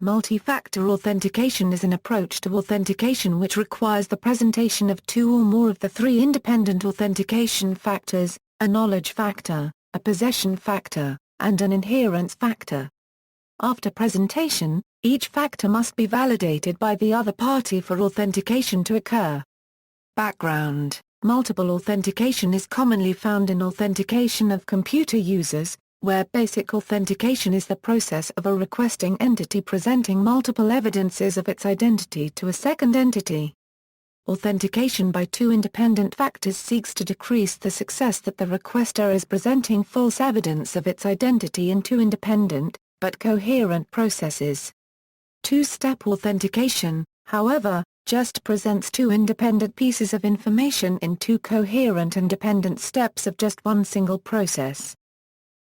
Multi-factor authentication is an approach to authentication which requires the presentation of two or more of the three independent authentication factors, a knowledge factor, a possession factor, and an inherence factor. After presentation, each factor must be validated by the other party for authentication to occur. Background: multiple authentication is commonly found in authentication of computer users, where basic authentication is the process of a requesting entity presenting multiple evidences of its identity to a second entity. Authentication by two independent factors seeks to decrease the success that the requester is presenting false evidence of its identity in two independent, but coherent processes. Two-step authentication, however, just presents two independent pieces of information in two coherent and dependent steps of just one single process.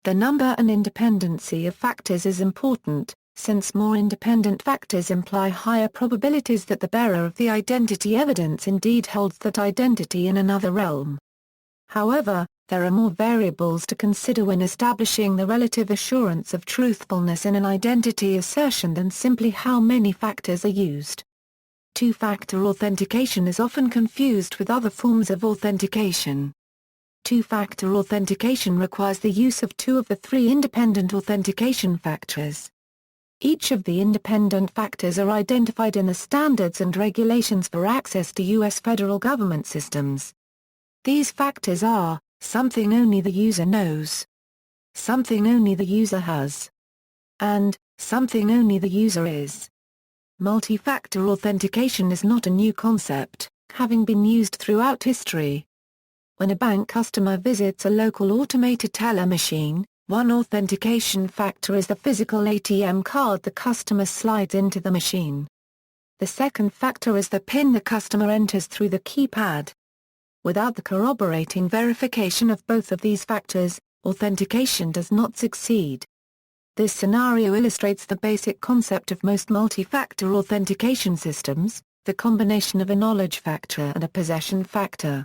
The number and independency of factors is important, since more independent factors imply higher probabilities that the bearer of the identity evidence indeed holds that identity in another realm. However, there are more variables to consider when establishing the relative assurance of truthfulness in an identity assertion than simply how many factors are used. Two-factor authentication is often confused with other forms of authentication. Two-factor authentication requires the use of two of the three independent authentication factors. Each of the independent factors are identified in the standards and regulations for access to U.S. federal government systems. These factors are, something only the user knows, something only the user has, and something only the user is. Multi-factor authentication is not a new concept, having been used throughout history. When a bank customer visits a local automated teller machine, one authentication factor is the physical ATM card the customer slides into the machine. The second factor is the PIN the customer enters through the keypad. Without the corroborating verification of both of these factors, authentication does not succeed. This scenario illustrates the basic concept of most multi-factor authentication systems, the combination of a knowledge factor and a possession factor.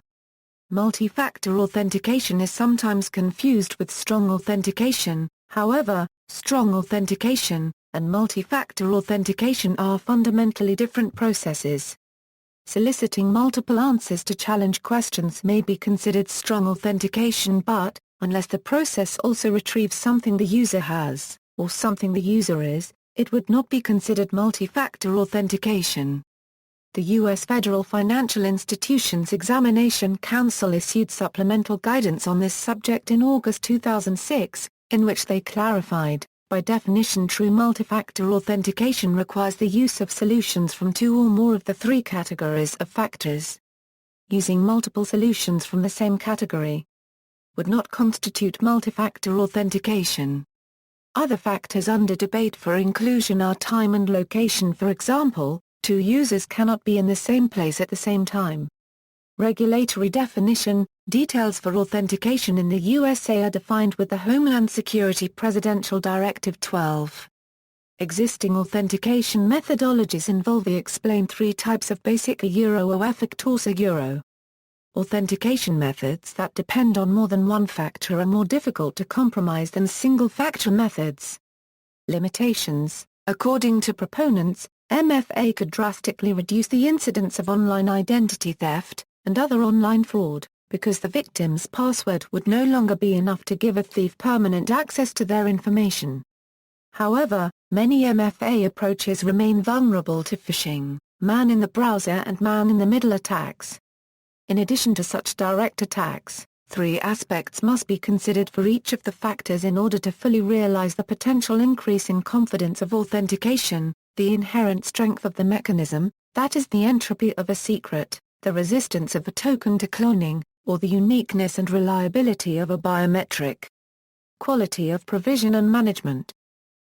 Multi-factor authentication is sometimes confused with strong authentication, however, strong authentication and multi-factor authentication are fundamentally different processes. Soliciting multiple answers to challenge questions may be considered strong authentication but, unless the process also retrieves something the user has, or something the user is, it would not be considered multi-factor authentication. The U.S. Federal Financial Institutions Examination Council issued supplemental guidance on this subject in August 2006, in which they clarified, by definition true multi-factor authentication requires the use of solutions from two or more of the three categories of factors. Using multiple solutions from the same category would not constitute multi-factor authentication. Other factors under debate for inclusion are time and location. For example, two users cannot be in the same place at the same time. Regulatory definition: details for authentication in the USA are defined with the Homeland Security Presidential Directive 12. Existing authentication methodologies involve the explained three types of basic OEF authentication methods that depend on more than one factor are more difficult to compromise than single-factor methods. Limitations: according to proponents, MFA could drastically reduce the incidence of online identity theft and other online fraud, because the victim's password would no longer be enough to give a thief permanent access to their information. However, many MFA approaches remain vulnerable to phishing, man-in-the-browser and man-in-the-middle attacks. In addition to such direct attacks, three aspects must be considered for each of the factors in order to fully realize the potential increase in confidence of authentication: the inherent strength of the mechanism, that is the entropy of a secret, the resistance of a token to cloning, or the uniqueness and reliability of a biometric. Quality of provision and management.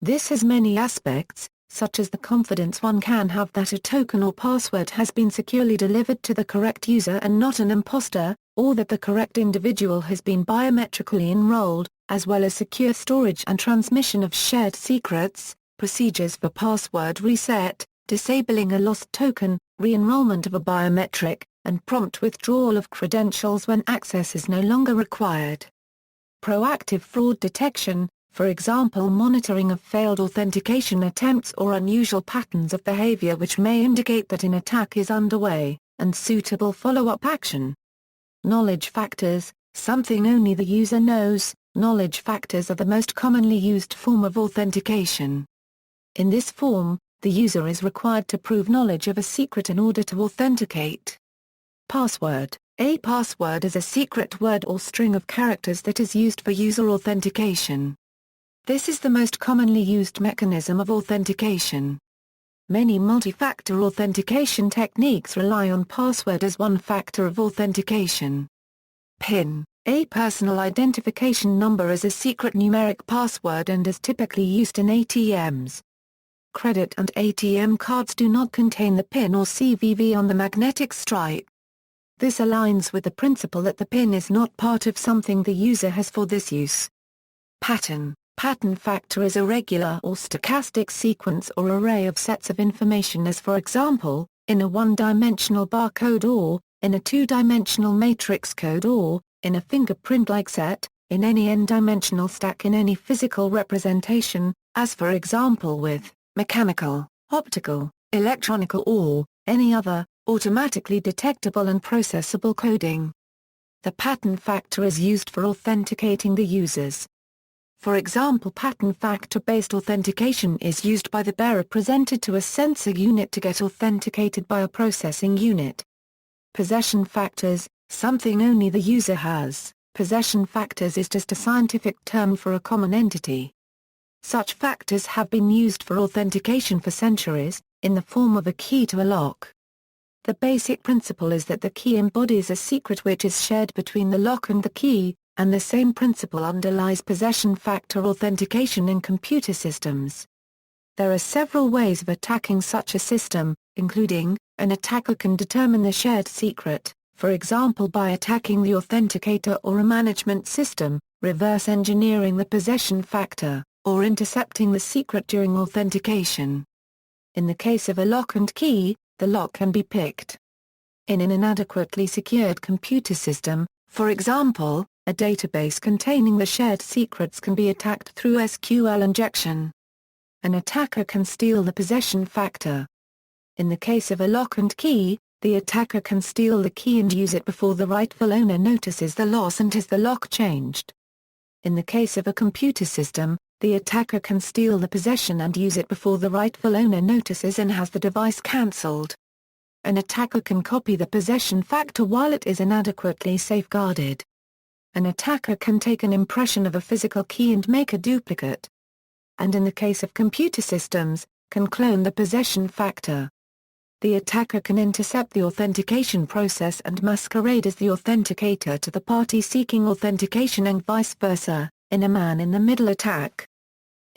This has many aspects, such as the confidence one can have that a token or password has been securely delivered to the correct user and not an imposter, or that the correct individual has been biometrically enrolled, as well as secure storage and transmission of shared secrets, procedures for password reset, disabling a lost token, re-enrollment of a biometric, and prompt withdrawal of credentials when access is no longer required. Proactive fraud detection. for example monitoring of failed authentication attempts or unusual patterns of behavior which may indicate that an attack is underway, and suitable follow-up action. Knowledge factors, something only the user knows. Knowledge factors are the most commonly used form of authentication. In this form, the user is required to prove knowledge of a secret in order to authenticate. Password. A password is a secret word or string of characters that is used for user authentication. This is the most commonly used mechanism of authentication. Many multi-factor authentication techniques rely on password as one factor of authentication. PIN. A personal identification number is a secret numeric password and is typically used in ATMs. Credit and ATM cards do not contain the PIN or CVV on the magnetic stripe. This aligns with the principle that the PIN is not part of something the user has for this use. Pattern. Pattern factor is a regular or stochastic sequence or array of sets of information as for example, in a one-dimensional barcode or, in a two-dimensional matrix code or, in a fingerprint-like set, in any n-dimensional stack in any physical representation, as for example with mechanical, optical, electronical or any other, automatically detectable and processable coding. The pattern factor is used for authenticating the users. For example, pattern factor-based authentication is used by the bearer presented to a sensor unit to get authenticated by a processing unit. Possession factors, something only the user has. Possession factors is just a scientific term for a common entity. Such factors have been used for authentication for centuries, in the form of a key to a lock. The basic principle is that the key embodies a secret which is shared between the lock and the key, and the same principle underlies possession factor authentication in computer systems. There are several ways of attacking such a system, including, an attacker can determine the shared secret, for example by attacking the authenticator or a management system, reverse engineering the possession factor, or intercepting the secret during authentication. In the case of a lock and key, the lock can be picked. In an inadequately secured computer system, for example, a database containing the shared secrets can be attacked through SQL injection. An attacker can steal the possession factor. In the case of a lock and key, the attacker can steal the key and use it before the rightful owner notices the loss and has the lock changed. In the case of a computer system, the attacker can steal the possession and use it before the rightful owner notices and has the device cancelled. An attacker can copy the possession factor while it is inadequately safeguarded. An attacker can take an impression of a physical key and make a duplicate. And in the case of computer systems, can clone the possession factor. The attacker can intercept the authentication process and masquerade as the authenticator to the party seeking authentication and vice versa, in a man-in-the-middle attack.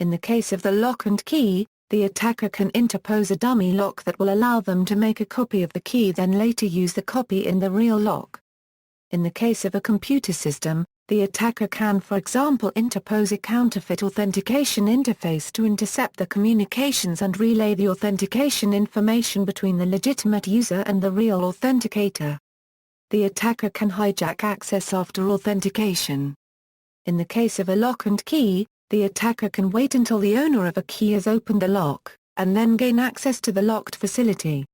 In the case of the lock and key, the attacker can interpose a dummy lock that will allow them to make a copy of the key then later use the copy in the real lock. In the case of a computer system, the attacker can for example interpose a counterfeit authentication interface to intercept the communications and relay the authentication information between the legitimate user and the real authenticator. The attacker can hijack access after authentication. In the case of a lock and key, the attacker can wait until the owner of a key has opened the lock, and then gain access to the locked facility.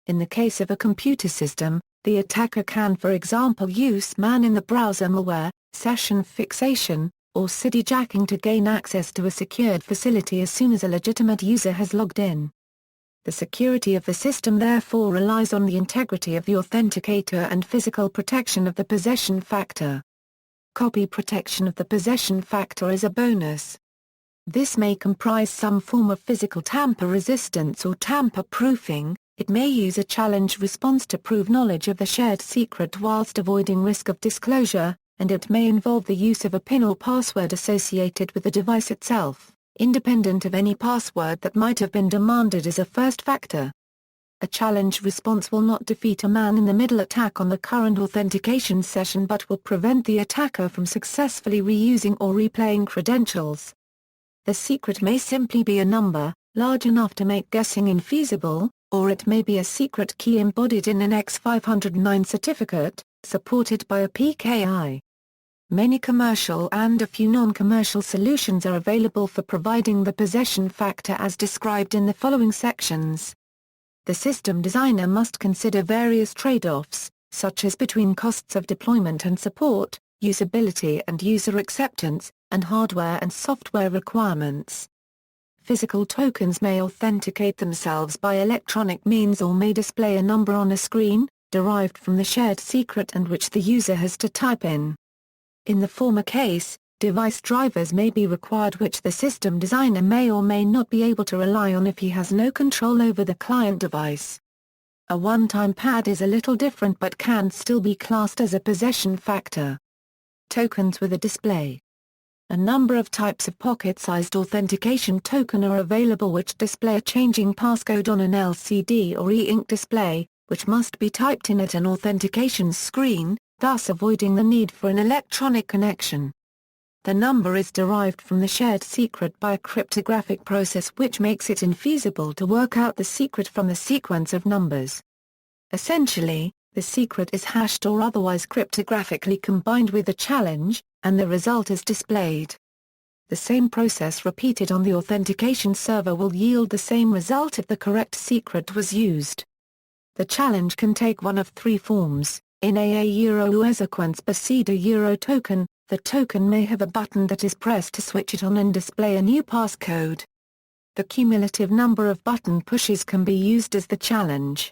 In the case of a computer system, the attacker can for example use man-in-the-browser malware, session fixation, or CD jacking to gain access to a secured facility as soon as a legitimate user has logged in. The security of the system therefore relies on the integrity of the authenticator and physical protection of the possession factor. Copy protection of the possession factor is a bonus. This may comprise some form of physical tamper resistance or tamper-proofing. It may use a challenge response to prove knowledge of the shared secret whilst avoiding risk of disclosure, and it may involve the use of a PIN or password associated with the device itself, independent of any password that might have been demanded as a first factor. A challenge response will not defeat a man-in-the-middle attack on the current authentication session but will prevent the attacker from successfully reusing or replaying credentials. The secret may simply be a number, large enough to make guessing infeasible, or it may be a secret key embodied in an X509 certificate, supported by a PKI. Many commercial and a few non-commercial solutions are available for providing the possession factor as described in the following sections. The system designer must consider various trade-offs, such as between costs of deployment and support, usability and user acceptance, and hardware and software requirements. Physical tokens may authenticate themselves by electronic means or may display a number on a screen, derived from the shared secret and which the user has to type in. In the former case, device drivers may be required which the system designer may or may not be able to rely on if he has no control over the client device. A one-time pad is a little different but can still be classed as a possession factor. Tokens with a display. A number of types of pocket-sized authentication token are available which display a changing passcode on an LCD or e-ink display, which must be typed in at an authentication screen, thus avoiding the need for an electronic connection. The number is derived from the shared secret by a cryptographic process which makes it infeasible to work out the secret from the sequence of numbers. Essentially, the secret is hashed or otherwise cryptographically combined with the challenge, and the result is displayed. The same process repeated on the authentication server will yield the same result if the correct secret was used. The challenge can take one of three forms. In a sequence Euro token, the token may have a button that is pressed to switch it on and display a new passcode. The cumulative number of button pushes can be used as the challenge.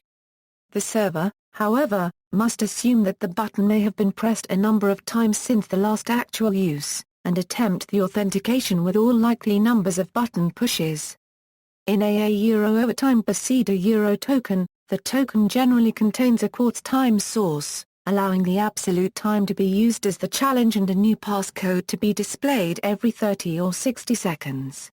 The server, however, must assume that the button may have been pressed a number of times since the last actual use, and attempt the authentication with all likely numbers of button pushes. In a Euro token, the token generally contains a quartz time source, allowing the absolute time to be used as the challenge and a new passcode to be displayed every 30 or 60 seconds.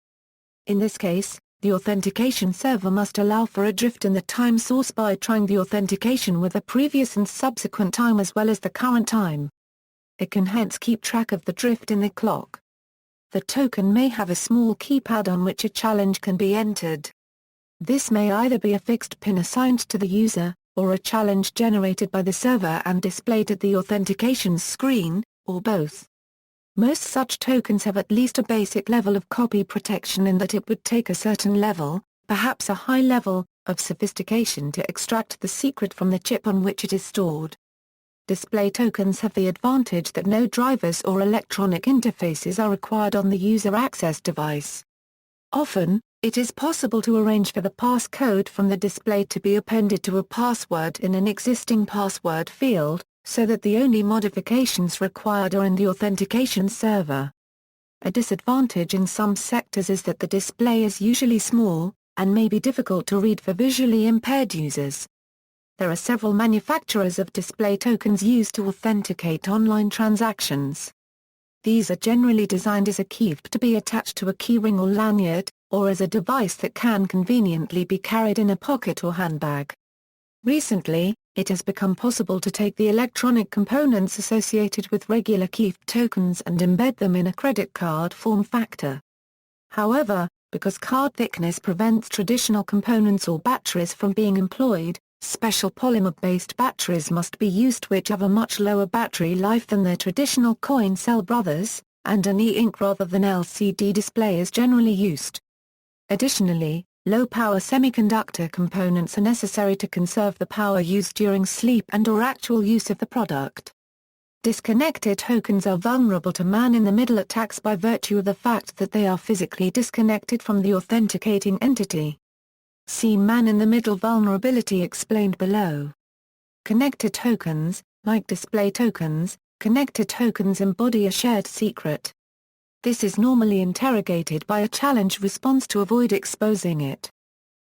In this case, the authentication server must allow for a drift in the time source by trying the authentication with the previous and subsequent time as well as the current time. It can hence keep track of the drift in the clock. The token may have a small keypad on which a challenge can be entered. This may either be a fixed pin assigned to the user, or a challenge generated by the server and displayed at the authentication screen, or both. Most such tokens have at least a basic level of copy protection in that it would take a certain level, perhaps a high level, of sophistication to extract the secret from the chip on which it is stored. Display tokens have the advantage that no drivers or electronic interfaces are required on the user access device. Often, it is possible to arrange for the passcode from the display to be appended to a password in an existing password field, so that the only modifications required are in the authentication server. A disadvantage in some sectors is that the display is usually small, and may be difficult to read for visually impaired users. There are several manufacturers of display tokens used to authenticate online transactions. These are generally designed as a key to be attached to a keyring or lanyard, or as a device that can conveniently be carried in a pocket or handbag. Recently, it has become possible to take the electronic components associated with regular key tokens and embed them in a credit card form factor. However, because card thickness prevents traditional components or batteries from being employed, special polymer-based batteries must be used which have a much lower battery life than their traditional coin cell brothers, and an e-ink rather than LCD display is generally used. Additionally, low-power semiconductor components are necessary to conserve the power used during sleep and/or actual use of the product. Disconnected tokens are vulnerable to man-in-the-middle attacks by virtue of the fact that they are physically disconnected from the authenticating entity. See man-in-the-middle vulnerability explained below. Connected tokens, like display tokens, connected tokens embody a shared secret. This is normally interrogated by a challenge response to avoid exposing it.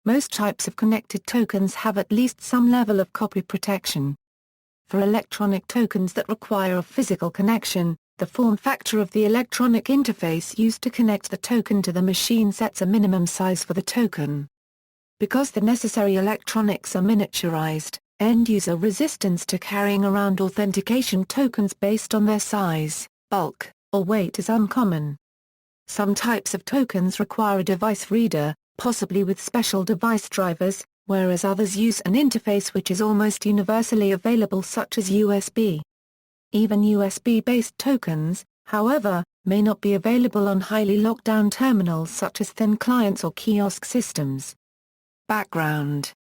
Most types of connected tokens have at least some level of copy protection. For electronic tokens that require a physical connection, the form factor of the electronic interface used to connect the token to the machine sets a minimum size for the token. Because the necessary electronics are miniaturized, end-user resistance to carrying around authentication tokens based on their size, bulk, or weight is uncommon. Some types of tokens require a device reader, possibly with special device drivers, whereas others use an interface which is almost universally available such as USB. Even USB-based tokens, however, may not be available on highly locked-down terminals such as thin clients or kiosk systems. Background: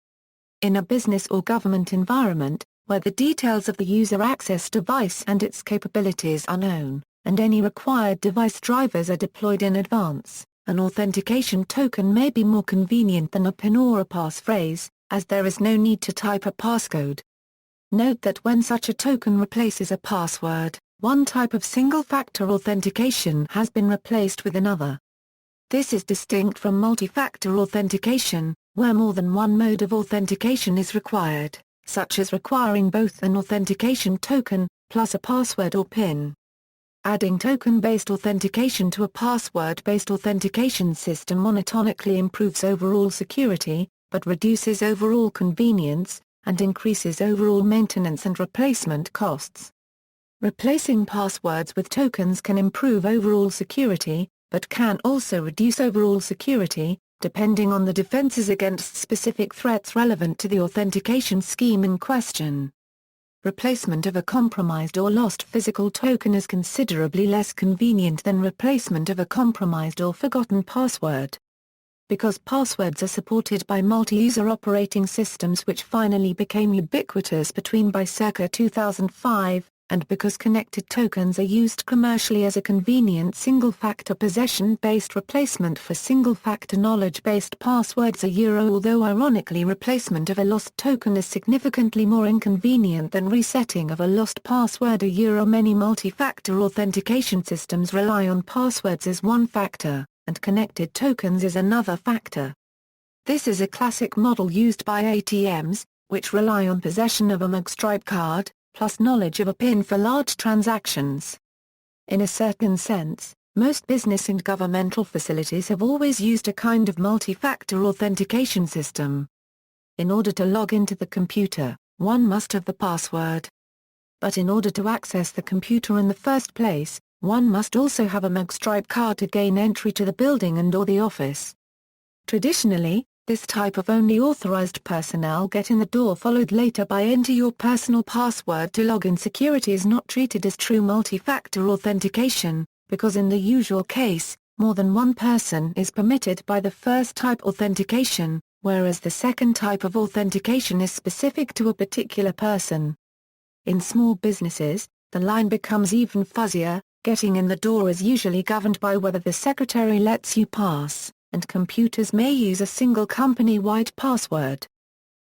in a business or government environment, where the details of the user access device and its capabilities are known, and any required device drivers are deployed in advance, an authentication token may be more convenient than a PIN or a passphrase, as there is no need to type a passcode. Note that when such a token replaces a password, one type of single-factor authentication has been replaced with another. This is distinct from multi-factor authentication, where more than one mode of authentication is required, such as requiring both an authentication token, plus a password or PIN. Adding token-based authentication to a password-based authentication system monotonically improves overall security, but reduces overall convenience, and increases overall maintenance and replacement costs. Replacing passwords with tokens can improve overall security, but can also reduce overall security, depending on the defenses against specific threats relevant to the authentication scheme in question. Replacement of a compromised or lost physical token is considerably less convenient than replacement of a compromised or forgotten password. Because passwords are supported by multi-user operating systems which finally became ubiquitous by circa 2005, and because connected tokens are used commercially as a convenient single-factor possession-based replacement for single-factor knowledge-based passwords although ironically replacement of a lost token is significantly more inconvenient than resetting of a lost password many multi-factor authentication systems rely on passwords as one factor, and connected tokens as another factor. This is a classic model used by ATMs, which rely on possession of a magstripe card, plus knowledge of a PIN for large transactions. In a certain sense, most business and governmental facilities have always used a kind of multi-factor authentication system. In order to log into the computer, one must have the password. But in order to access the computer in the first place, one must also have a magstripe card to gain entry to the building and/or the office. Traditionally, this type of only authorized personnel get in the door followed later by enter your personal password to log in. Security is not treated as true multi-factor authentication, because in the usual case, more than one person is permitted by the first type authentication, whereas the second type of authentication is specific to a particular person. In small businesses, the line becomes even fuzzier. Getting in the door is usually governed by whether the secretary lets you pass, and computers may use a single company-wide password.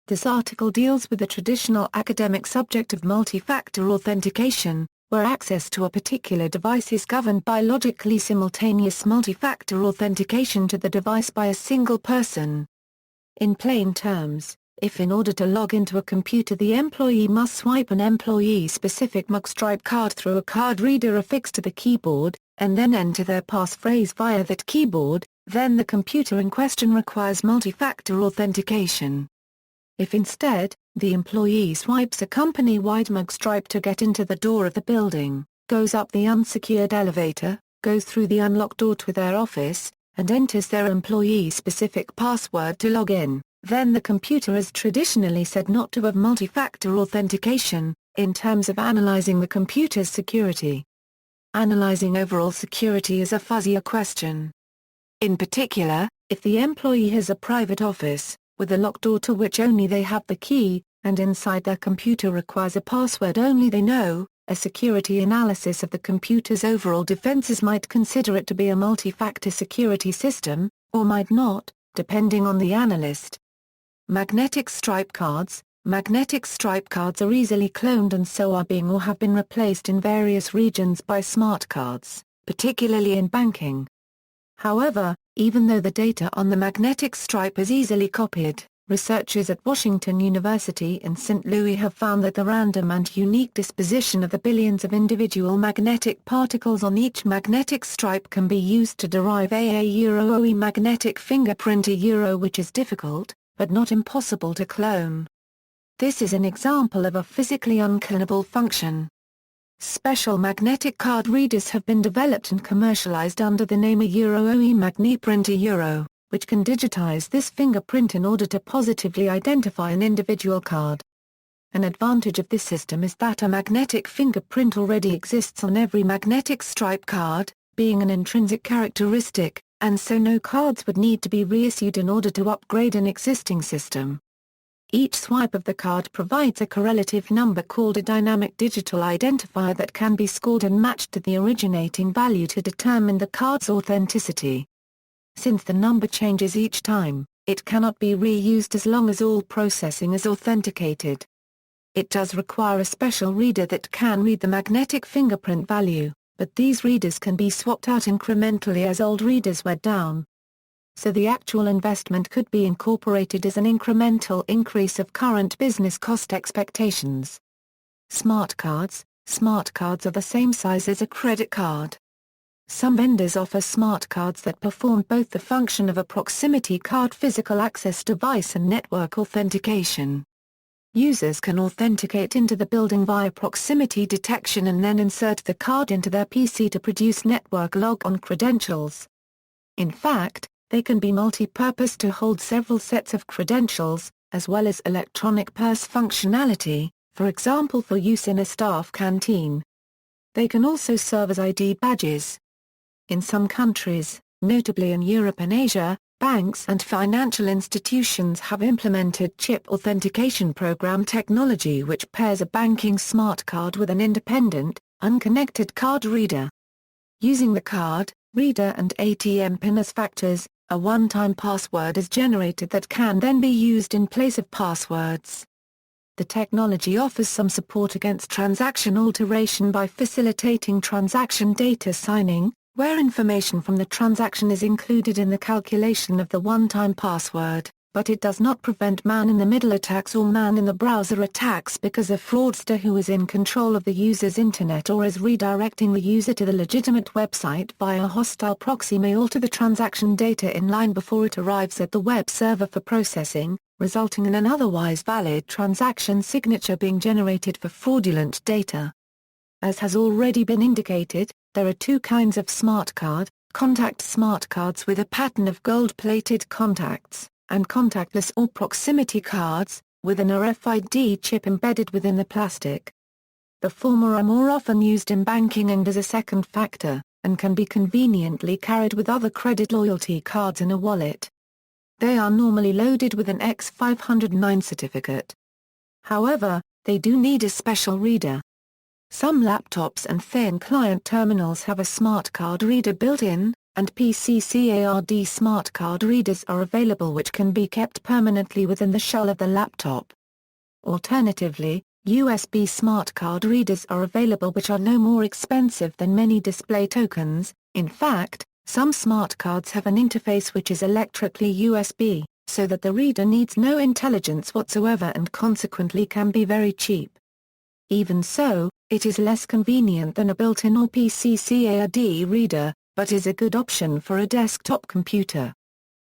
This article deals with the traditional academic subject of multi-factor authentication, where access to a particular device is governed by logically simultaneous multi-factor authentication to the device by a single person. In plain terms, if in order to log into a computer the employee must swipe an employee-specific magstripe card through a card reader affixed to the keyboard, and then enter their passphrase via that keyboard, then the computer in question requires multi-factor authentication. If instead, the employee swipes a company-wide magstripe to get into the door of the building, goes up the unsecured elevator, goes through the unlocked door to their office, and enters their employee-specific password to log in, then the computer is traditionally said not to have multi-factor authentication, in terms of analyzing the computer's security. Analyzing overall security is a fuzzier question. In particular, if the employee has a private office, with a locked door to which only they have the key, and inside their computer requires a password only they know, a security analysis of the computer's overall defenses might consider it to be a multi-factor security system, or might not, depending on the analyst. Magnetic stripe cards. Magnetic stripe cards are easily cloned and so are being or have been replaced in various regions by smart cards, particularly in banking. However, even though the data on the magnetic stripe is easily copied, researchers at Washington University in St. Louis have found that the random and unique disposition of the billions of individual magnetic particles on each magnetic stripe can be used to derive a magnetic fingerprint which is difficult, but not impossible to clone. This is an example of a physically unclonable function. Special magnetic card readers have been developed and commercialized under the name OE MagnePrint which can digitize this fingerprint in order to positively identify an individual card. An advantage of this system is that a magnetic fingerprint already exists on every magnetic stripe card, being an intrinsic characteristic, and so no cards would need to be reissued in order to upgrade an existing system. Each swipe of the card provides a correlative number called a dynamic digital identifier that can be scored and matched to the originating value to determine the card's authenticity. Since the number changes each time, it cannot be reused as long as all processing is authenticated. It does require a special reader that can read the magnetic fingerprint value, but these readers can be swapped out incrementally as old readers wear down. So the actual investment could be incorporated as an incremental increase of current business cost expectations. Smart cards. Smart cards are the same size as a credit card. Some vendors offer smart cards that perform both the function of a proximity card physical access device and network authentication. Users can authenticate into the building via proximity detection and then insert the card into their PC to produce network log-on credentials. In fact, they can be multi-purpose to hold several sets of credentials, as well as electronic purse functionality, for example for use in a staff canteen. They can also serve as ID badges. In some countries, notably in Europe and Asia, banks and financial institutions have implemented chip authentication program technology which pairs a banking smart card with an independent, unconnected card reader. Using the card, reader and ATM PIN as factors, a one-time password is generated that can then be used in place of passwords. The technology offers some support against transaction alteration by facilitating transaction data signing, where information from the transaction is included in the calculation of the one-time password, but it does not prevent man-in-the-middle attacks or man-in-the-browser attacks because a fraudster who is in control of the user's internet or is redirecting the user to the legitimate website via a hostile proxy may alter the transaction data in line before it arrives at the web server for processing, resulting in an otherwise valid transaction signature being generated for fraudulent data. As has already been indicated, there are two kinds of smart card: contact smart cards with a pattern of gold-plated contacts, and contactless or proximity cards, with an RFID chip embedded within the plastic. The former are more often used in banking and as a second factor, and can be conveniently carried with other credit loyalty cards in a wallet. They are normally loaded with an X509 certificate. However, they do need a special reader. Some laptops and thin client terminals have a smart card reader built in, and PCCARD smart card readers are available which can be kept permanently within the shell of the laptop. Alternatively, USB smart card readers are available which are no more expensive than many display tokens. In fact, some smart cards have an interface which is electrically USB, so that the reader needs no intelligence whatsoever and consequently can be very cheap. Even so, it is less convenient than a built-in or PCCARD reader, but is a good option for a desktop computer.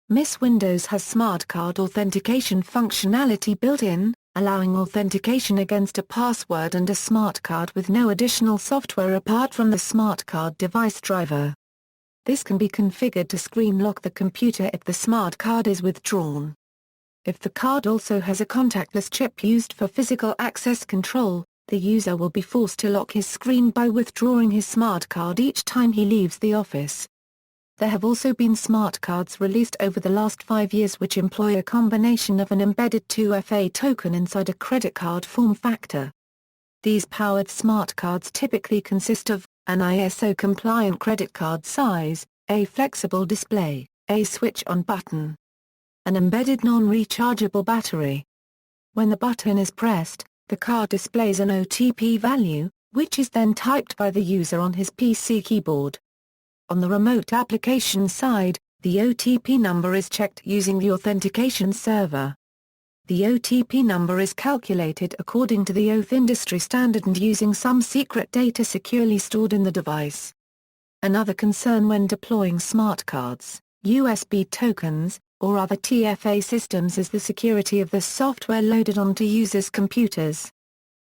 MS Windows has smart card authentication functionality built in, allowing authentication against a password and a smart card with no additional software apart from the smart card device driver. This can be configured to screen lock the computer if the smart card is withdrawn. If the card also has a contactless chip used for physical access control, the user will be forced to lock his screen by withdrawing his smart card each time he leaves the office. There have also been smart cards released over the last 5 years which employ a combination of an embedded 2FA token inside a credit card form factor. These powered smart cards typically consist of an ISO-compliant credit card size, a flexible display, a switch-on button, an embedded non-rechargeable battery. When the button is pressed, the card displays an OTP value, which is then typed by the user on his PC keyboard. On the remote application side, the OTP number is checked using the authentication server. The OTP number is calculated according to the Oath industry standard and using some secret data securely stored in the device. Another concern when deploying smart cards, USB tokens, or other TFA systems is the security of the software loaded onto users' computers.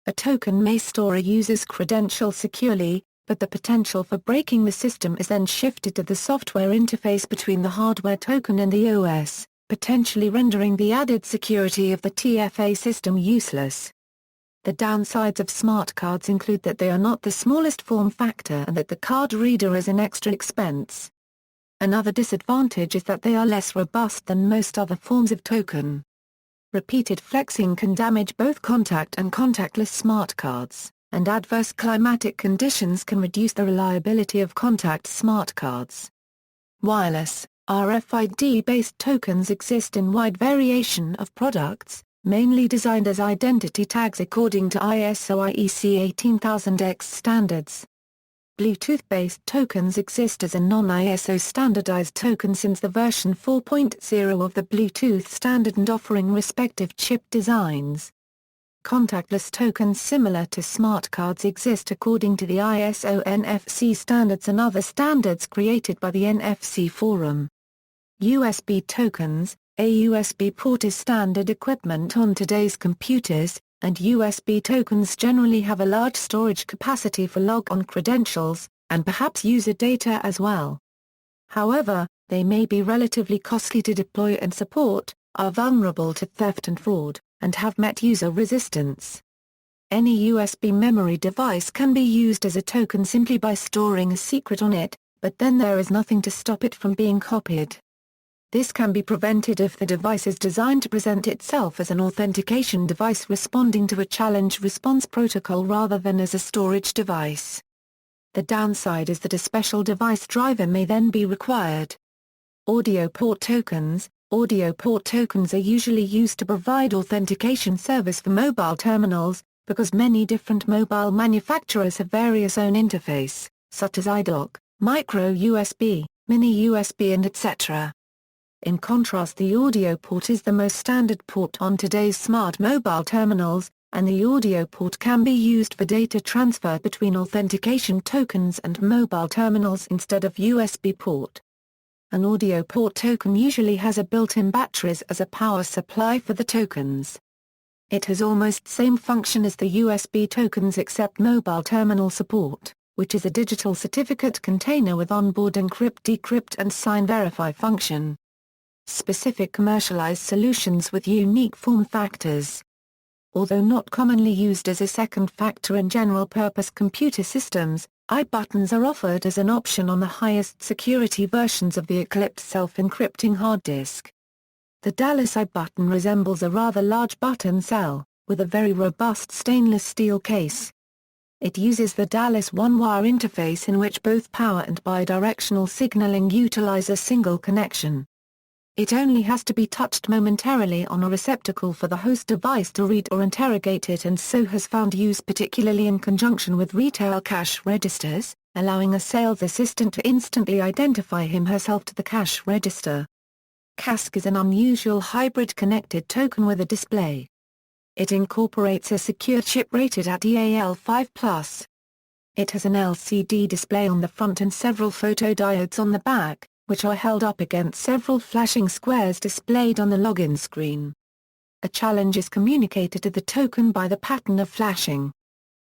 A token may store a user's credential securely, but the potential for breaking the system is then shifted to the software interface between the hardware token and the OS, potentially rendering the added security of the TFA system useless. The downsides of smart cards include that they are not the smallest form factor and that the card reader is an extra expense. Another disadvantage is that they are less robust than most other forms of token. Repeated flexing can damage both contact and contactless smart cards, and adverse climatic conditions can reduce the reliability of contact smart cards. Wireless, RFID-based tokens exist in wide variation of products, mainly designed as identity tags according to ISO IEC 18000X standards. Bluetooth-based tokens exist as a non-ISO standardized token since the version 4.0 of the Bluetooth standard and offering respective chip designs. Contactless tokens similar to smart cards exist according to the ISO NFC standards and other standards created by the NFC Forum. USB tokens. A USB port is standard equipment on today's computers, and USB tokens generally have a large storage capacity for log-on credentials, and perhaps user data as well. However, they may be relatively costly to deploy and support, are vulnerable to theft and fraud, and have met user resistance. Any USB memory device can be used as a token simply by storing a secret on it, but then there is nothing to stop it from being copied. This can be prevented if the device is designed to present itself as an authentication device responding to a challenge response protocol rather than as a storage device. The downside is that a special device driver may then be required. Audio port tokens. Audio port tokens are usually used to provide authentication service for mobile terminals, because many different mobile manufacturers have various own interface, such as iDock, micro USB, mini USB and etc. In contrast, the audio port is the most standard port on today's smart mobile terminals, and the audio port can be used for data transfer between authentication tokens and mobile terminals instead of USB port. An audio port token usually has a built-in batteries as a power supply for the tokens. It has almost same function as the USB tokens except mobile terminal support, which is a digital certificate container with onboard encrypt, decrypt and sign verify function. Specific commercialized solutions with unique form factors. Although not commonly used as a second factor in general-purpose computer systems, I-buttons are offered as an option on the highest security versions of the Eclipse self-encrypting hard disk. The Dallas I-button resembles a rather large button cell, with a very robust stainless steel case. It uses the Dallas one-wire interface in which both power and bidirectional signaling utilize a single connection. It only has to be touched momentarily on a receptacle for the host device to read or interrogate it, and so has found use particularly in conjunction with retail cash registers, allowing a sales assistant to instantly identify him/herself to the cash register. CASC is an unusual hybrid connected token with a display. It incorporates a secure chip rated at EAL5+. It has an LCD display on the front and several photodiodes on the back, which are held up against several flashing squares displayed on the login screen. A challenge is communicated to the token by the pattern of flashing.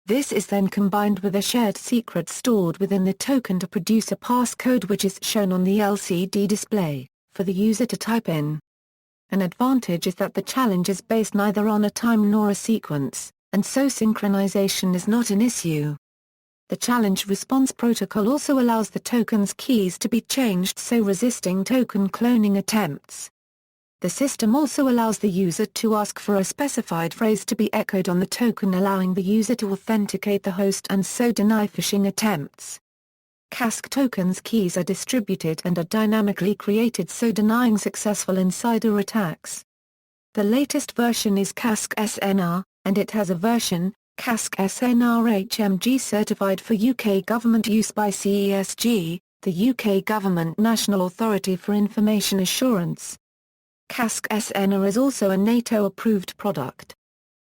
This is then combined with a shared secret stored within the token to produce a passcode which is shown on the LCD display, for the user to type in. An advantage is that the challenge is based neither on a time nor a sequence, and so synchronization is not an issue. The challenge response protocol also allows the token's keys to be changed, so resisting token cloning attempts. The system also allows the user to ask for a specified phrase to be echoed on the token, allowing the user to authenticate the host and so deny phishing attempts. CASC tokens keys are distributed and are dynamically created, so denying successful insider attacks. The latest version is CASC SNR, and it has a version, CASC SNR HMG, certified for UK government use by CESG, the UK Government National Authority for Information Assurance. CASC SNR is also a NATO-approved product.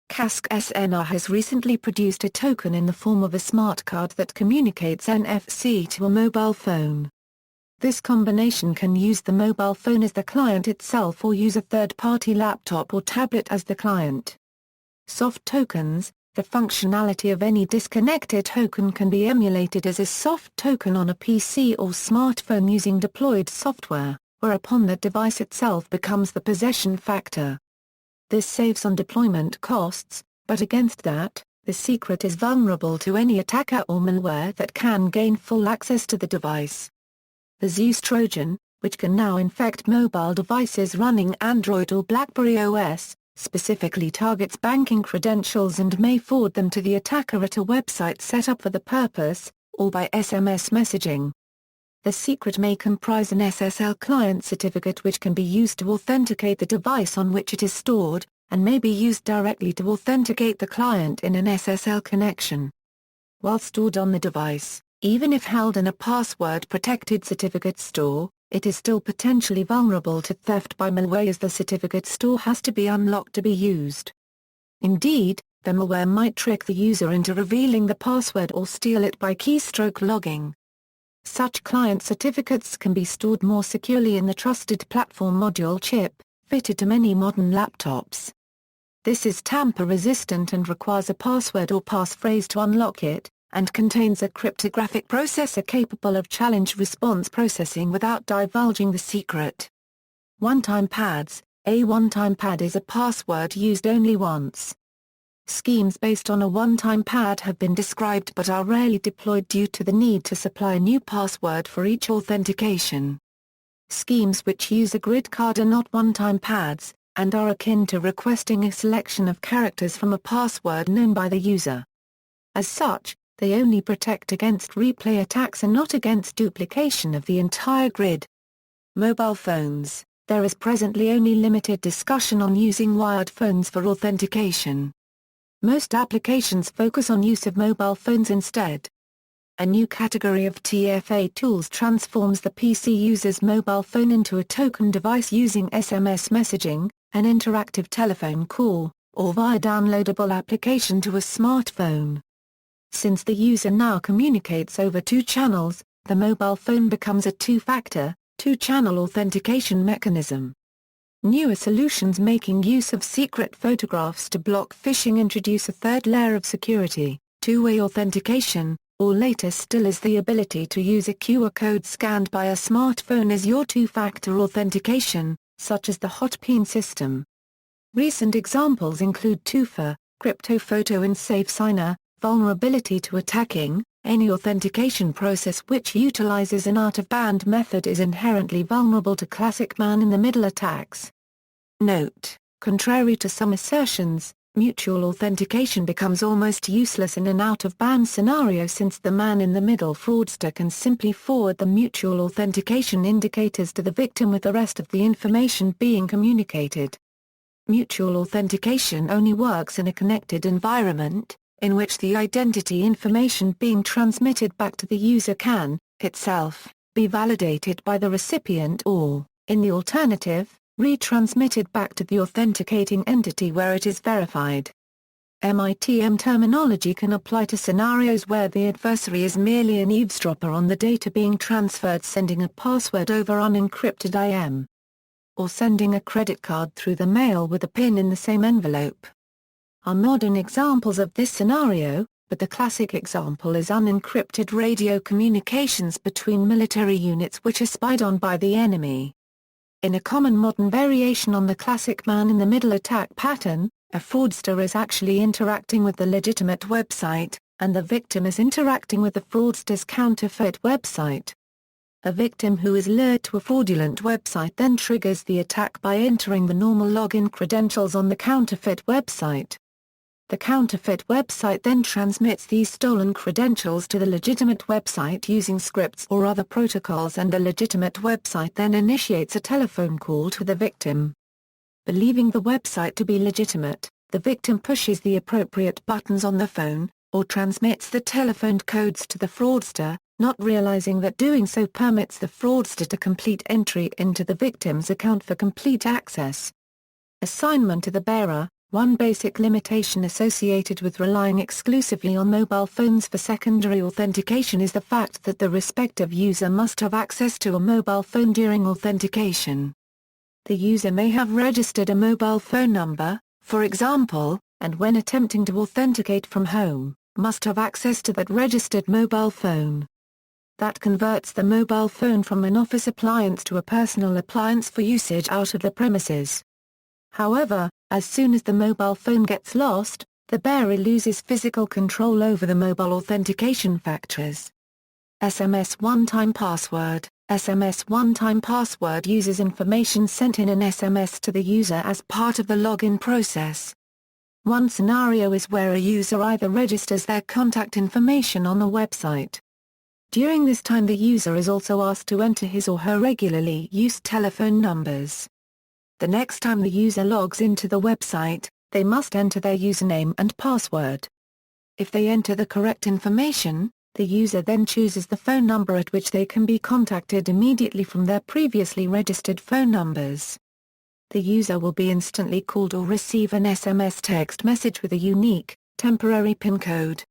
CASC SNR has recently produced a token in the form of a smart card that communicates NFC to a mobile phone. This combination can use the mobile phone as the client itself or use a third-party laptop or tablet as the client. Soft tokens. The functionality of any disconnected token can be emulated as a soft token on a PC or smartphone using deployed software, whereupon the device itself becomes the possession factor. This saves on deployment costs, But against that, the secret is vulnerable to any attacker or malware that can gain full access to the device. The Zeus Trojan, which can now infect mobile devices running Android or BlackBerry OS, specifically targets banking credentials and may forward them to the attacker at a website set up for the purpose, or by SMS messaging. The secret may comprise an SSL client certificate which can be used to authenticate the device on which it is stored, and may be used directly to authenticate the client in an SSL connection. While stored on the device, even if held in a password-protected certificate store, it is still potentially vulnerable to theft by malware as the certificate store has to be unlocked to be used. Indeed, the malware might trick the user into revealing the password or steal it by keystroke logging. Such client certificates can be stored more securely in the Trusted Platform Module chip, fitted to many modern laptops. This is tamper-resistant and requires a password or passphrase to unlock it, and contains a cryptographic processor capable of challenge response processing without divulging the secret. One-time pads. A one-time pad is a password used only once. Schemes based on a one-time pad have been described but are rarely deployed due to the need to supply a new password for each authentication. Schemes which use a grid card are not one-time pads, and are akin to requesting a selection of characters from a password known by the user. As such, they only protect against replay attacks and not against duplication of the entire grid. Mobile phones. There is presently only limited discussion on using wired phones for authentication. Most applications focus on use of mobile phones instead. A new category of TFA tools transforms the PC user's mobile phone into a token device using SMS messaging, an interactive telephone call, or via downloadable application to a smartphone. Since the user now communicates over two channels, the mobile phone becomes a two-factor, two-channel authentication mechanism. Newer solutions making use of secret photographs to block phishing introduce a third layer of security, two-way authentication, or later still is the ability to use a QR code scanned by a smartphone as your two-factor authentication, such as the HotPIN system. Recent examples include TwoFA, Crypto Photo and SafeSigner. Vulnerability to attacking. Any authentication process which utilizes an out-of-band method is inherently vulnerable to classic man-in-the-middle attacks. Note: contrary to some assertions, mutual authentication becomes almost useless in an out-of-band scenario since the man-in-the-middle fraudster can simply forward the mutual authentication indicators to the victim with the rest of the information being communicated. Mutual authentication only works in a connected environment, in which the identity information being transmitted back to the user can, itself, be validated by the recipient or, in the alternative, retransmitted back to the authenticating entity where it is verified. MITM terminology can apply to scenarios where the adversary is merely an eavesdropper on the data being transferred, sending a password over unencrypted IM, or sending a credit card through the mail with a PIN in the same envelope. Are modern examples of this scenario, but the classic example is unencrypted radio communications between military units which are spied on by the enemy. In a common modern variation on the classic man-in-the-middle attack pattern, a fraudster is actually interacting with the legitimate website, and the victim is interacting with the fraudster's counterfeit website. A victim who is lured to a fraudulent website then triggers the attack by entering the normal login credentials on the counterfeit website. The counterfeit website then transmits these stolen credentials to the legitimate website using scripts or other protocols, and the legitimate website then initiates a telephone call to the victim. Believing the website to be legitimate, the victim pushes the appropriate buttons on the phone, or transmits the telephone codes to the fraudster, not realizing that doing so permits the fraudster to complete entry into the victim's account for complete access. Assignment to the bearer. One basic limitation associated with relying exclusively on mobile phones for secondary authentication is the fact that the respective user must have access to a mobile phone during authentication. The user may have registered a mobile phone number, for example, and when attempting to authenticate from home, must have access to that registered mobile phone. That converts the mobile phone from an office appliance to a personal appliance for usage out of the premises. However, as soon as the mobile phone gets lost, the bearer loses physical control over the mobile authentication factors. SMS one-time password. SMS one-time password uses information sent in an SMS to the user as part of the login process. One scenario is where a user either registers their contact information on a website. During this time the user is also asked to enter his or her regularly used telephone numbers. The next time the user logs into the website, they must enter their username and password. If they enter the correct information, the user then chooses the phone number at which they can be contacted immediately from their previously registered phone numbers. The user will be instantly called or receive an SMS text message with a unique, temporary PIN code.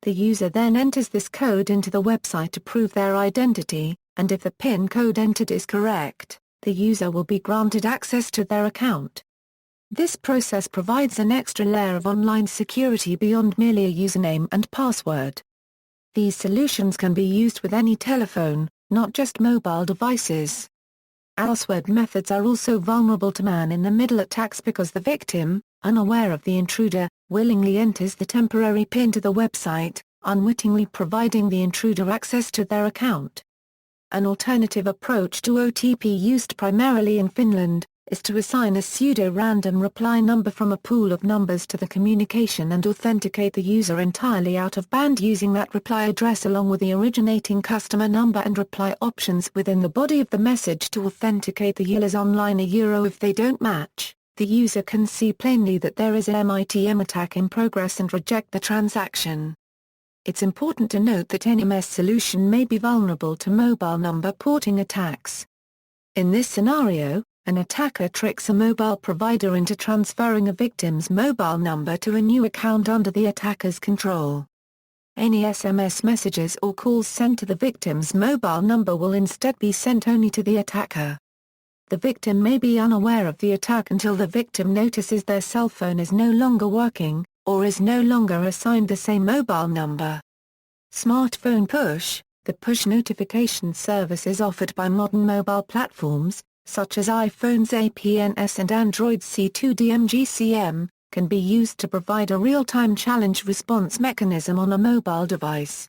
The user then enters this code into the website to prove their identity, and if the PIN code entered is correct, the user will be granted access to their account. This process provides an extra layer of online security beyond merely a username and password. These solutions can be used with any telephone, not just mobile devices. Password methods are also vulnerable to man-in-the-middle attacks because the victim, unaware of the intruder, willingly enters the temporary PIN to the website, unwittingly providing the intruder access to their account. An alternative approach to OTP used primarily in Finland, is to assign a pseudo-random reply number from a pool of numbers to the communication and authenticate the user entirely out of band using that reply address along with the originating customer number and reply options within the body of the message to authenticate the users online. If they don't match, the user can see plainly that there is a MITM attack in progress and reject the transaction. It's important to note that any MS solution may be vulnerable to mobile number porting attacks. In this scenario, an attacker tricks a mobile provider into transferring a victim's mobile number to a new account under the attacker's control. Any SMS messages or calls sent to the victim's mobile number will instead be sent only to the attacker. The victim may be unaware of the attack until the victim notices their cell phone is no longer working, or is no longer assigned the same mobile number. Smartphone push. The push notification services offered by modern mobile platforms, such as iPhone's APNS and Android's C2DMGCM, can be used to provide a real-time challenge response mechanism on a mobile device.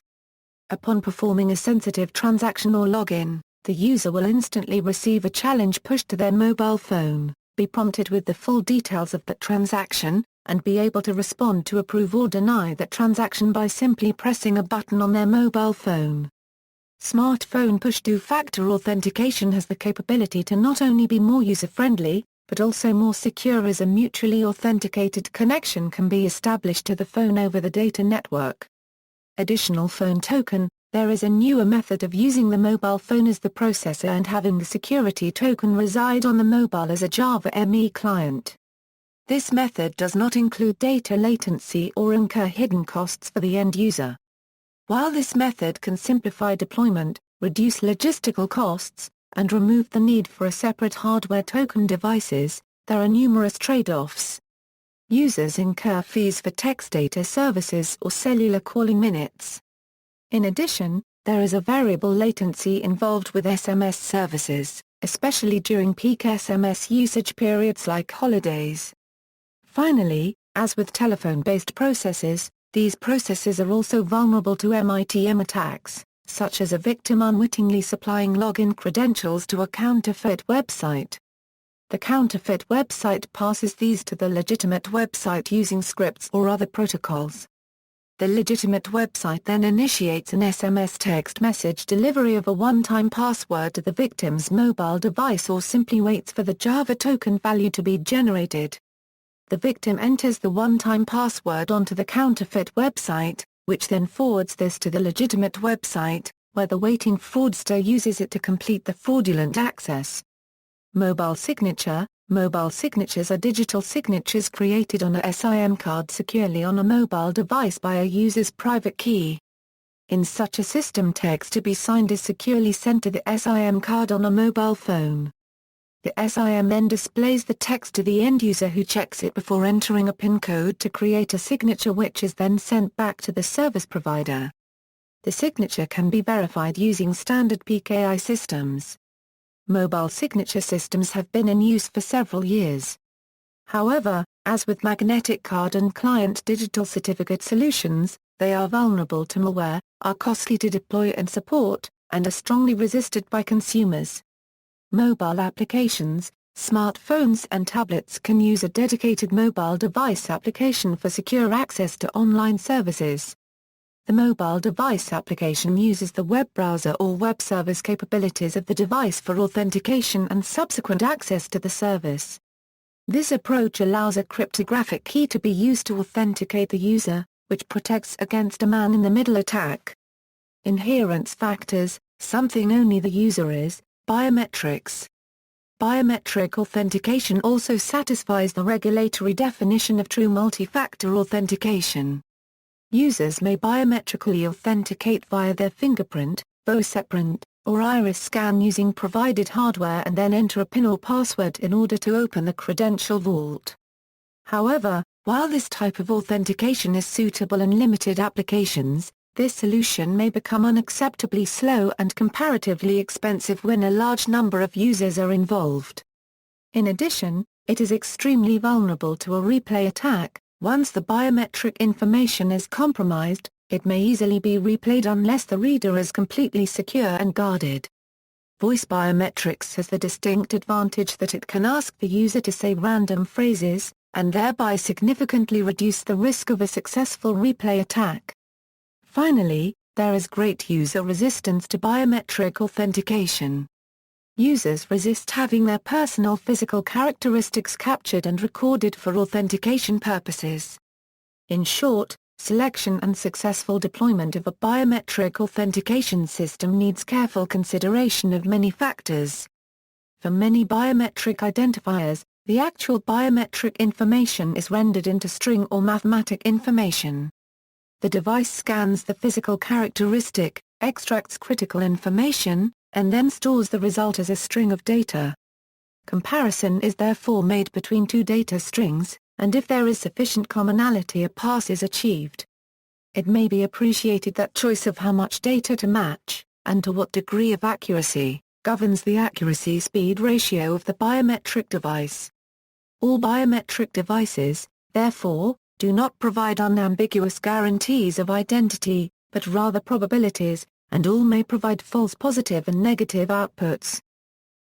Upon performing a sensitive transaction or login, the user will instantly receive a challenge pushed to their mobile phone, be prompted with the full details of that transaction, and be able to respond to approve or deny that transaction by simply pressing a button on their mobile phone. Smartphone push two-factor authentication has the capability to not only be more user-friendly, but also more secure as a mutually authenticated connection can be established to the phone over the data network. Additional phone token. There is a newer method of using the mobile phone as the processor and having the security token reside on the mobile as a Java ME client. This method does not include data latency or incur hidden costs for the end user. While this method can simplify deployment, reduce logistical costs, and remove the need for a separate hardware token devices, there are numerous trade-offs. Users incur fees for text data services or cellular calling minutes. In addition, there is a variable latency involved with SMS services, especially during peak SMS usage periods like holidays. Finally, as with telephone-based processes, these processes are also vulnerable to MITM attacks, such as a victim unwittingly supplying login credentials to a counterfeit website. The counterfeit website passes these to the legitimate website using scripts or other protocols. The legitimate website then initiates an SMS text message delivery of a one-time password to the victim's mobile device or simply waits for the Java token value to be generated. The victim enters the one-time password onto the counterfeit website, which then forwards this to the legitimate website, where the waiting fraudster uses it to complete the fraudulent access. Mobile signature. Mobile signatures are digital signatures created on a SIM card securely on a mobile device by a user's private key. In such a system, text to be signed is securely sent to the SIM card on a mobile phone. The SIM then displays the text to the end user who checks it before entering a PIN code to create a signature which is then sent back to the service provider. The signature can be verified using standard PKI systems. Mobile signature systems have been in use for several years. However, As with magnetic card and client digital certificate solutions, they are vulnerable to malware, are costly to deploy and support, and are strongly resisted by consumers. Mobile applications. Smartphones and tablets can use a dedicated mobile device application for secure access to online services. The mobile device application uses the web browser or web service capabilities of the device for authentication and subsequent access to the service. This approach allows a cryptographic key to be used to authenticate the user, which protects against a man-in-the-middle attack. Inherence factors, something only the user is, biometrics. Biometric authentication also satisfies the regulatory definition of true multi-factor authentication. Users may biometrically authenticate via their fingerprint, fingerprint, or iris scan using provided hardware and then enter a PIN or password in order to open the credential vault. However, while this type of authentication is suitable in limited applications, this solution may become unacceptably slow and comparatively expensive when a large number of users are involved. In addition, it is extremely vulnerable to a replay attack. Once the biometric information is compromised, it may easily be replayed unless the reader is completely secure and guarded. Voice biometrics has the distinct advantage that it can ask the user to say random phrases, and thereby significantly reduce the risk of a successful replay attack. Finally, there is great user resistance to biometric authentication. Users resist having their personal physical characteristics captured and recorded for authentication purposes. In short, selection and successful deployment of a biometric authentication system needs careful consideration of many factors. For many biometric identifiers, the actual biometric information is rendered into string or mathematic information. The device scans the physical characteristic, extracts critical information, and then stores the result as a string of data. Comparison is therefore made between two data strings, and if there is sufficient commonality a pass is achieved. It may be appreciated that choice of how much data to match, and to what degree of accuracy, governs the accuracy-speed ratio of the biometric device. All biometric devices, therefore, do not provide unambiguous guarantees of identity, but rather probabilities, and all may provide false positive and negative outputs.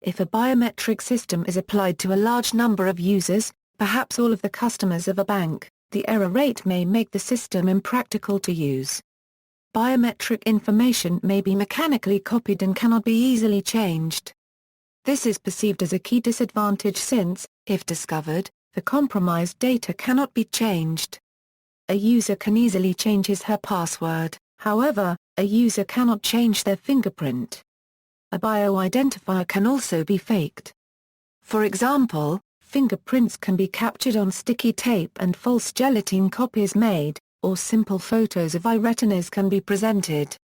If a biometric system is applied to a large number of users, perhaps all of the customers of a bank, the error rate may make the system impractical to use. Biometric information may be mechanically copied and cannot be easily changed. This is perceived as a key disadvantage since, if discovered, the compromised data cannot be changed. A user can easily change his/her password, however, a user cannot change their fingerprint. A bioidentifier can also be faked. For example, fingerprints can be captured on sticky tape and false gelatine copies made, or simple photos of eye retinas can be presented.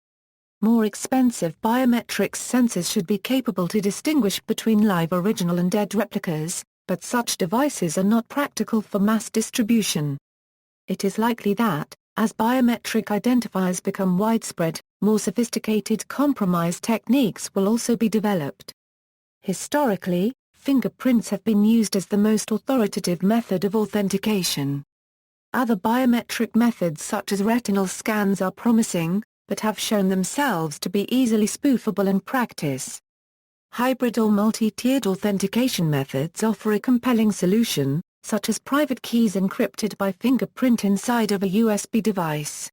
More expensive biometrics sensors should be capable to distinguish between live original and dead replicas, but such devices are not practical for mass distribution. It is likely that, as biometric identifiers become widespread, more sophisticated compromise techniques will also be developed. Historically, fingerprints have been used as the most authoritative method of authentication. Other biometric methods such as retinal scans are promising, but have shown themselves to be easily spoofable in practice. Hybrid or multi-tiered authentication methods offer a compelling solution, such as private keys encrypted by fingerprint inside of a USB device.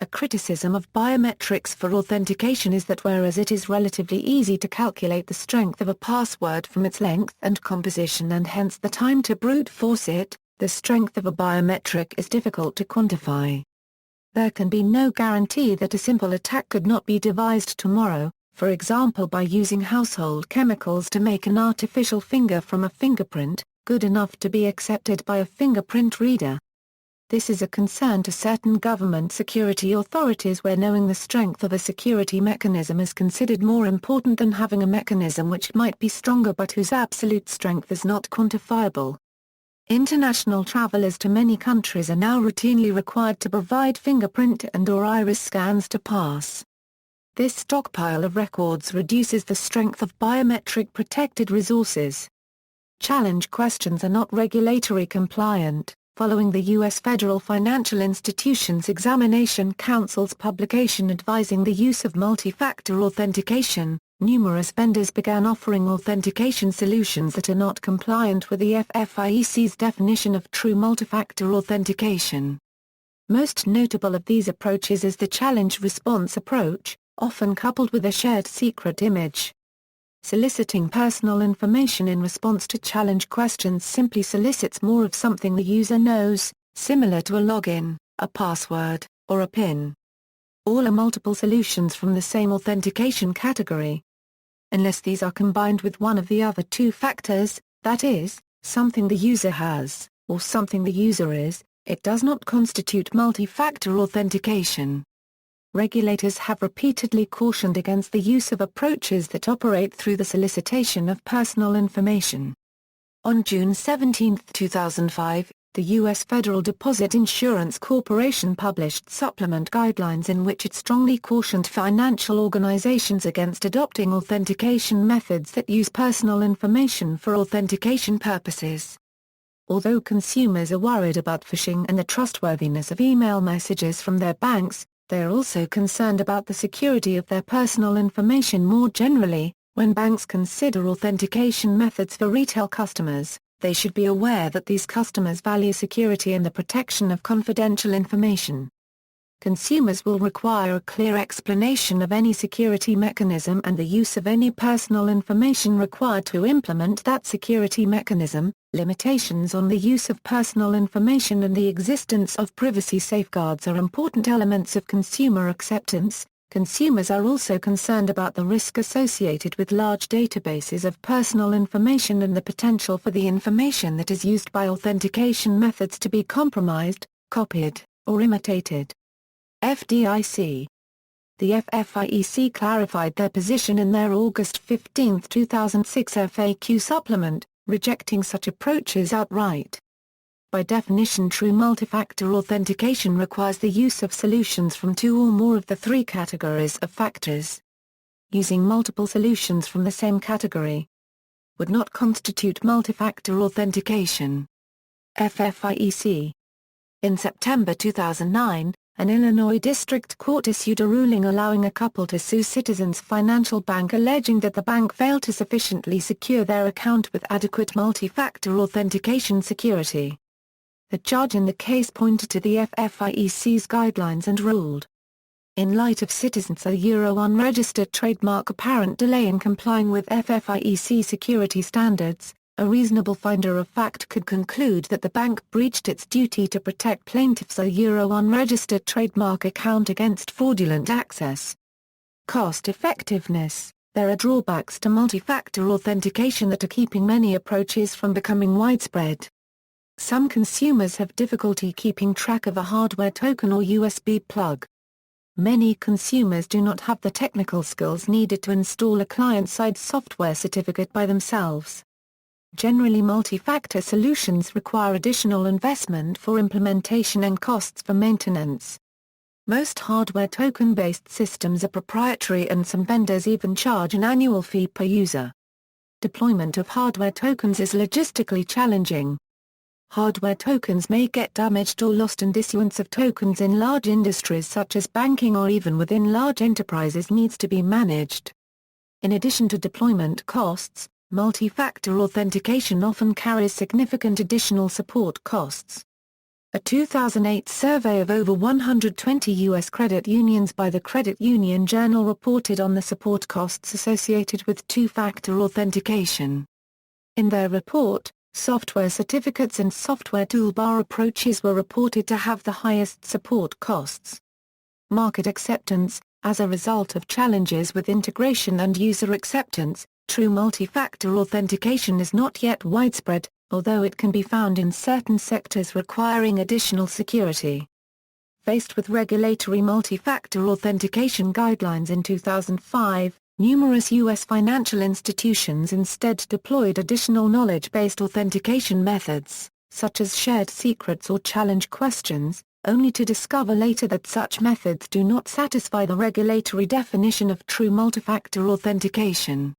A criticism of biometrics for authentication is that whereas it is relatively easy to calculate the strength of a password from its length and composition and hence the time to brute force it, the strength of a biometric is difficult to quantify. There can be no guarantee that a simple attack could not be devised tomorrow, for example by using household chemicals to make an artificial finger from a fingerprint, good enough to be accepted by a fingerprint reader. This is a concern to certain government security authorities where knowing the strength of a security mechanism is considered more important than having a mechanism which might be stronger but whose absolute strength is not quantifiable. International travelers to many countries are now routinely required to provide fingerprint and/or iris scans to pass. This stockpile of records reduces the strength of biometric protected resources. challenge questions are not regulatory compliant. Following the U.S. Federal Financial Institutions Examination Council's publication advising the use of multi-factor authentication, numerous vendors began offering authentication solutions that are not compliant with the FFIEC's definition of true multi-factor authentication. Most notable of these approaches is the challenge-response approach, often coupled with a shared secret image. Soliciting personal information in response to challenge questions simply solicits more of something the user knows, similar to a login, a password, or a PIN. All are multiple solutions from the same authentication category. Unless these are combined with one of the other two factors, that is, something the user has, or something the user is, it does not constitute multi-factor authentication. Regulators have repeatedly cautioned against the use of approaches that operate through the solicitation of personal information. On June 17, 2005, the U.S. Federal Deposit Insurance Corporation published supplement guidelines in which it strongly cautioned financial organizations against adopting authentication methods that use personal information for authentication purposes. Although consumers are worried about phishing and the trustworthiness of email messages from their banks, they are also concerned about the security of their personal information more generally. When banks consider authentication methods for retail customers, they should be aware that these customers value security and the protection of confidential information. Consumers will require a clear explanation of any security mechanism and the use of any personal information required to implement that security mechanism. Limitations on the use of personal information and the existence of privacy safeguards are important elements of consumer acceptance. Consumers are also concerned about the risk associated with large databases of personal information and the potential for the information that is used by authentication methods to be compromised, copied, or imitated. FDIC. The FFIEC clarified their position in their August 15, 2006 FAQ supplement, rejecting such approaches outright. By definition, true multi-factor authentication requires the use of solutions from two or more of the three categories of factors. Using multiple solutions from the same category would not constitute multi-factor authentication. FFIEC. In September 2009, an Illinois district court issued a ruling allowing a couple to sue Citizens Financial Bank alleging that the bank failed to sufficiently secure their account with adequate multi-factor authentication security. The judge in the case pointed to the FFIEC's guidelines and ruled, in light of Citizens' unregistered trademark apparent delay in complying with FFIEC security standards, a reasonable finder of fact could conclude that the bank breached its duty to protect plaintiffs' unregistered trademark account against fraudulent access. Cost effectiveness. There are drawbacks to multi-factor authentication that are keeping many approaches from becoming widespread. Some consumers have difficulty keeping track of a hardware token or USB plug. Many consumers do not have the technical skills needed to install a client-side software certificate by themselves. Generally, multi-factor solutions require additional investment for implementation and costs for maintenance. Most hardware token-based systems are proprietary and some vendors even charge an annual fee per user. Deployment of hardware tokens is logistically challenging. Hardware tokens may get damaged or lost, and issuance of tokens in large industries such as banking or even within large enterprises needs to be managed. In addition to deployment costs, multi-factor authentication often carries significant additional support costs. A 2008 survey of over 120 U.S. credit unions by the Credit Union Journal reported on the support costs associated with two-factor authentication. In their report, software certificates and software toolbar approaches were reported to have the highest support costs. Market acceptance. As a result of challenges with integration and user acceptance, true multi-factor authentication is not yet widespread, although it can be found in certain sectors requiring additional security. Faced with regulatory multi-factor authentication guidelines in 2005, numerous U.S. financial institutions instead deployed additional knowledge-based authentication methods, such as shared secrets or challenge questions, only to discover later that such methods do not satisfy the regulatory definition of true multi-factor authentication.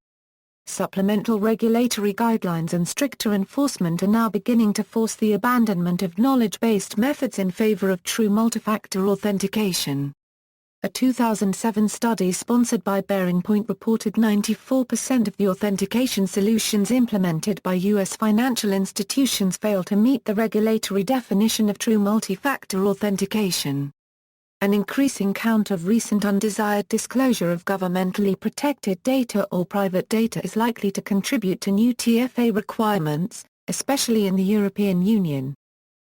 Supplemental regulatory guidelines and stricter enforcement are now beginning to force the abandonment of knowledge-based methods in favor of true multi-factor authentication. A 2007 study sponsored by Bearing Point reported 94% of the authentication solutions implemented by U.S. financial institutions fail to meet the regulatory definition of true multi-factor authentication. An increasing count of recent undesired disclosure of governmentally protected data or private data is likely to contribute to new TFA requirements, especially in the European Union.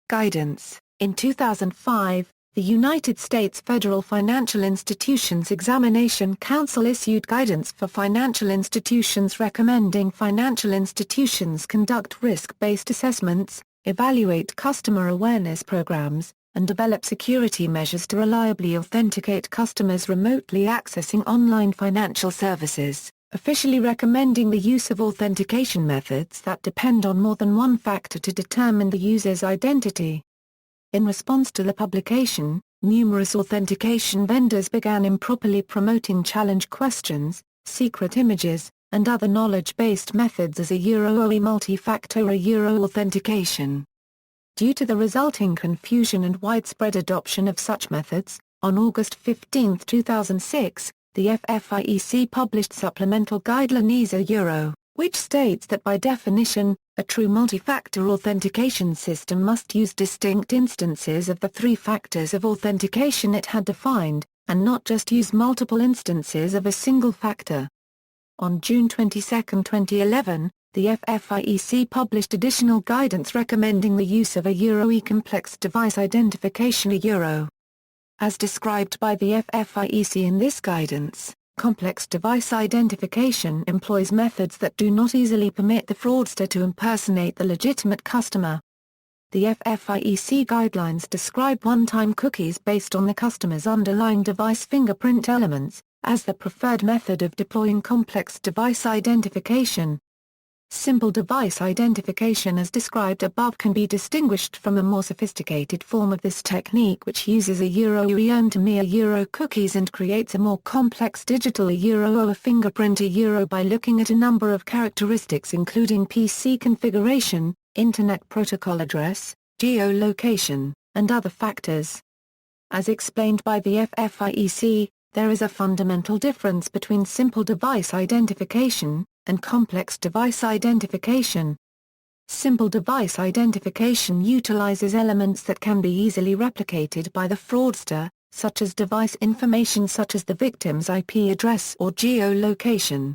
Guidance. In 2005, the United States Federal Financial Institutions Examination Council issued guidance for financial institutions recommending financial institutions conduct risk-based assessments, evaluate customer awareness programs, and develop security measures to reliably authenticate customers remotely accessing online financial services, officially recommending the use of authentication methods that depend on more than one factor to determine the user's identity. In response to the publication, numerous authentication vendors began improperly promoting challenge questions, secret images, and other knowledge-based methods as a OE multi-factor authentication. Due to the resulting confusion and widespread adoption of such methods, on August 15, 2006, the FFIEC published Supplemental Guideline ESA which states that by definition, a true multi-factor authentication system must use distinct instances of the three factors of authentication it had defined, and not just use multiple instances of a single factor. On June 22, 2011, the FFIEC published additional guidance recommending the use of a complex device identification As described by the FFIEC in this guidance, complex device identification employs methods that do not easily permit the fraudster to impersonate the legitimate customer. The FFIEC guidelines describe one-time cookies based on the customer's underlying device fingerprint elements, as the preferred method of deploying complex device identification. Simple device identification as described above can be distinguished from a more sophisticated form of this technique which uses a EOM cookies and creates a more complex digital a fingerprint by looking at a number of characteristics including PC configuration, Internet protocol address, geolocation, and other factors. As explained by the FFIEC, there is a fundamental difference between simple device identification and complex device identification. Simple device identification utilizes elements that can be easily replicated by the fraudster, such as device information such as the victim's IP address or geolocation.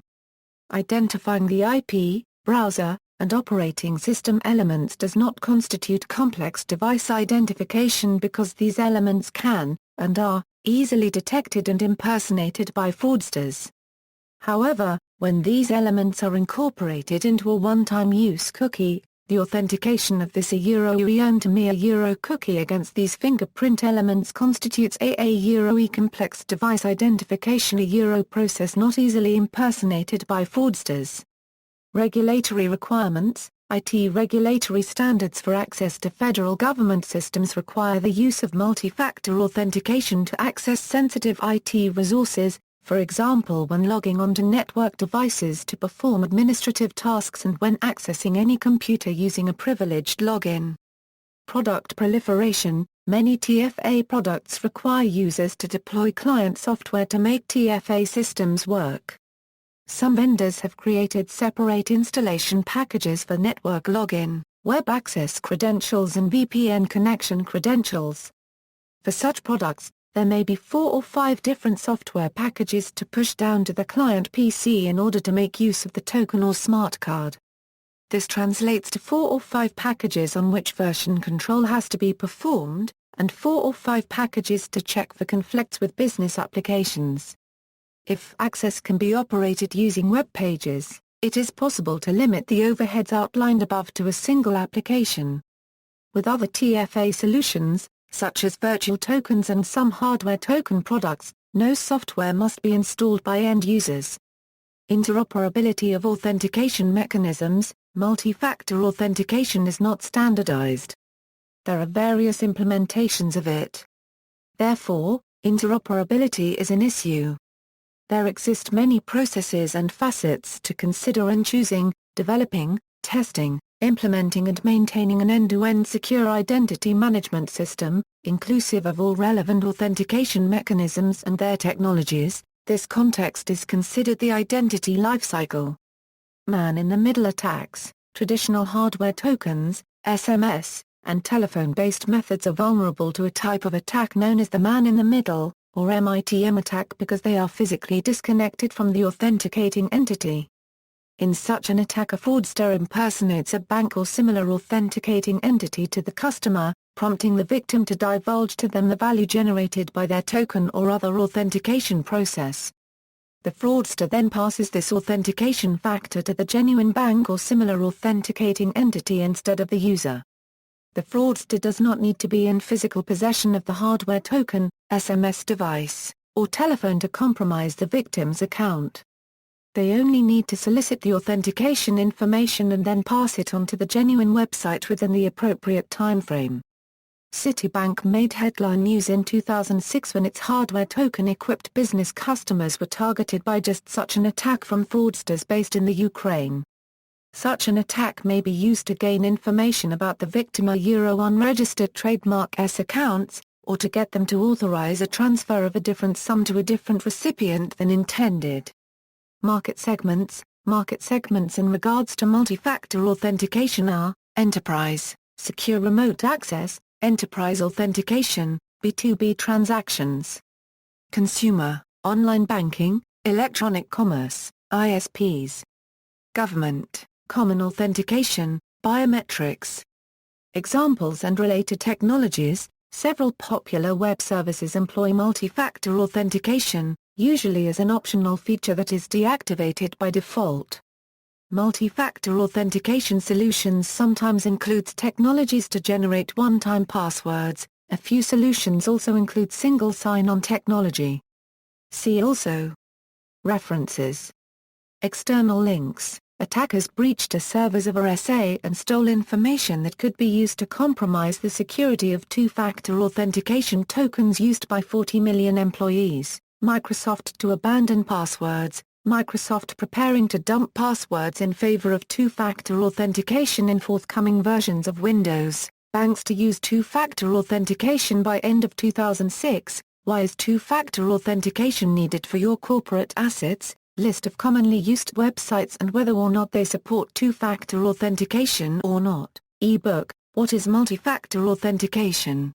Identifying the IP, browser, and operating system elements does not constitute complex device identification because these elements can, and are, easily detected and impersonated by fraudsters. However, when these elements are incorporated into a one-time use cookie, the authentication of this a cookie against these fingerprint elements constitutes a complex device identification process not easily impersonated by fraudsters. Regulatory requirements. IT regulatory standards for access to federal government systems require the use of multi-factor authentication to access sensitive IT resources, for example when logging onto network devices to perform administrative tasks and when accessing any computer using a privileged login. Product proliferation. Many TFA products require users to deploy client software to make TFA systems work. Some vendors have created separate installation packages for network login, web access credentials and VPN connection credentials. For such products, there may be 4 or 5 different software packages to push down to the client PC in order to make use of the token or smart card. This translates to 4 or 5 packages on which version control has to be performed, and 4 or 5 packages to check for conflicts with business applications. If access can be operated using web pages, it is possible to limit the overheads outlined above to a single application. With other TFA solutions, such as virtual tokens and some hardware token products, no software must be installed by end users. Interoperability of authentication mechanisms. Multi-factor authentication is not standardized. There are various implementations of it. Therefore, interoperability is an issue. there exist many processes and facets to consider in choosing, developing, testing, implementing and maintaining an end-to-end secure identity management system, inclusive of all relevant authentication mechanisms and their technologies. This context is considered the identity lifecycle. Man-in-the-middle attacks, traditional hardware tokens, SMS, and telephone-based methods are vulnerable to a type of attack known as the man-in-the-middle, or MITM attack, because they are physically disconnected from the authenticating entity. In such an attack, a fraudster impersonates a bank or similar authenticating entity to the customer, prompting the victim to divulge to them the value generated by their token or other authentication process. The fraudster then passes this authentication factor to the genuine bank or similar authenticating entity instead of the user. The fraudster does not need to be in physical possession of the hardware token, SMS device, or telephone to compromise the victim's account. They only need to solicit the authentication information and then pass it on to the genuine website within the appropriate timeframe. Citibank made headline news in 2006 when its hardware token-equipped business customers were targeted by just such an attack from fraudsters based in the Ukraine. Such an attack may be used to gain information about the victim or unregistered trademark S accounts, or to get them to authorize a transfer of a different sum to a different recipient than intended. Market segments in regards to multi-factor authentication are, enterprise, secure remote access, enterprise authentication, B2B transactions. Consumer, online banking, electronic commerce, ISPs. Government, common authentication, biometrics. Examples and related technologies. Several popular web services employ multi-factor authentication, usually as an optional feature that is deactivated by default. Multi-factor authentication solutions sometimes include technologies to generate one-time passwords. A few solutions also include single sign-on technology. See also. References. External links. Attackers breached a servers of RSA and stole information that could be used to compromise the security of two-factor authentication tokens used by 40 million employees. Microsoft to abandon passwords. Microsoft preparing to dump passwords in favor of two-factor authentication in forthcoming versions of Windows. Banks to use two-factor authentication by end of 2006. Why is two-factor authentication needed for your corporate assets? List of commonly used websites and whether or not they support two-factor authentication or not. Ebook, What is multi-factor authentication?